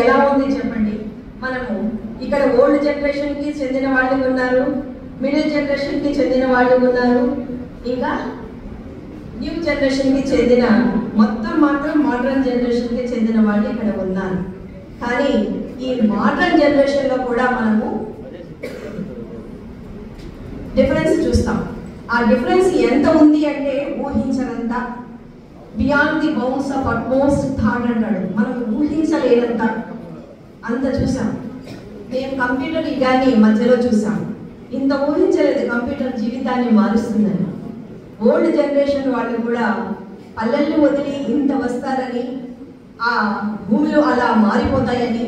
ఎలా ఉంది చెప్పండి. మనము ఇక్కడ ఓల్డ్ జనరేషన్కి చెందిన వాళ్ళు ఉన్నారు, మిడిల్ జనరేషన్కి చెందిన వాళ్ళు ఉన్నారు, ఇంకా న్యూ జనరేషన్కి చెందిన మొత్తం మాత్రం మోడర్న్ జనరేషన్కి చెందిన వాళ్ళు ఇక్కడ ఉన్నారు. కానీ ఈ మోడర్న్ జనరేషన్లో కూడా మనము డిఫరెన్స్ చూస్తాం. ఆ డిఫరెన్స్ ఎంత ఉంది అంటే ఊహించనంత, beyond the bounds of utmost thought అంటాడు. మనం ఊహించలేనంత అంత చూసాం. మేము కంప్యూటర్ యుగాన్ని మధ్యలో చూసాం. ఇంత ఊహించలేదు కంప్యూటర్ జీవితాన్ని మారుస్తుందని. ఓల్డ్ జనరేషన్ వాళ్ళు కూడా పల్లెల్ని వదిలి ఇంత వస్తారని, ఆ భూములు అలా మారిపోతాయని,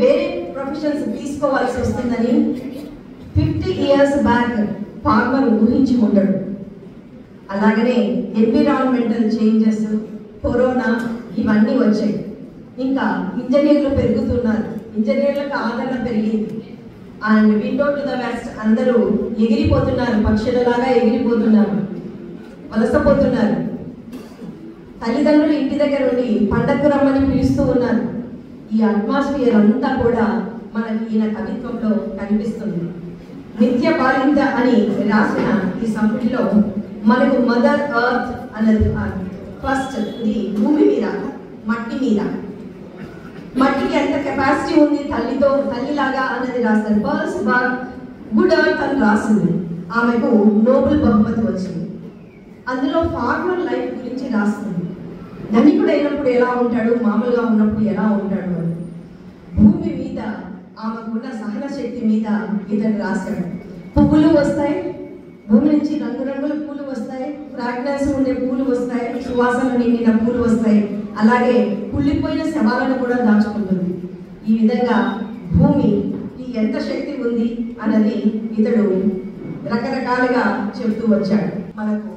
వేరే ప్రొఫెషన్స్ తీసుకోవాల్సి వస్తుందని 50 years బ్యాక్ ఫార్మర్ ఊహించి ఉండడు. అలాగనే ఎన్విరాన్మెంటల్ చేంజెస్, కరోనా ఇవన్నీ వచ్చాయి. ఇంకా ఇంజనీర్లు పెరుగుతున్నారు, ఇంజనీర్లకు ఆదరణ పెరిగింది. And window to the west అందరూ ఎగిరిపోతున్నారు, పక్షులలాగా ఎగిరిపోతున్నారు, వలసపోతున్నారు. తల్లిదండ్రులు ఇంటి దగ్గర ఉండి పండగకు రమ్మని పిలుస్తూ ఉన్నారు. ఈ అట్మాస్ఫియర్ అంతా కూడా మనకి ఈయన కవిత్వంలో కనిపిస్తుంది. నిత్య బాలింత అని రాసిన ఈ సంపుటిలో మనకు మదర్ ఎర్త్ అన్నది ఫస్ట్, ఇది భూమి మీద, మట్టి మీద, మట్టికి ఎంత కెపాసిటీ ఉంది తల్లిలాగా అన్నది రాస్తారు. ఫస్ట్ గుడ్ ఎర్త్ అని రాసింది. ఆమెకు నోబెల్ బహుమతి వచ్చింది. అందులో ఫార్మర్ లైఫ్ గురించి రాస్తుంది. ధనికుడు అయినప్పుడు ఎలా ఉంటాడు, మామూలుగా ఉన్నప్పుడు ఎలా ఉంటాడు అని. భూమి మీద ఆమెకున్న సహన శక్తి మీద ఇతడు రాశాడు. పువ్వులు వస్తాయి, భూమి నుంచి రంగురంగుల పూలు వస్తాయి, ఫ్రాగ్రెన్స్ ఉండే పూలు వస్తాయి, సువాసన నిండిన పూలు వస్తాయి. అలాగే కుళ్ళిపోయిన శవాలను కూడా దాచుకుంటుంది. ఈ విధంగా భూమికి ఎంత శక్తి ఉంది అన్నది ఇతడు రకరకాలుగా చెబుతూ వచ్చాడు. మనకు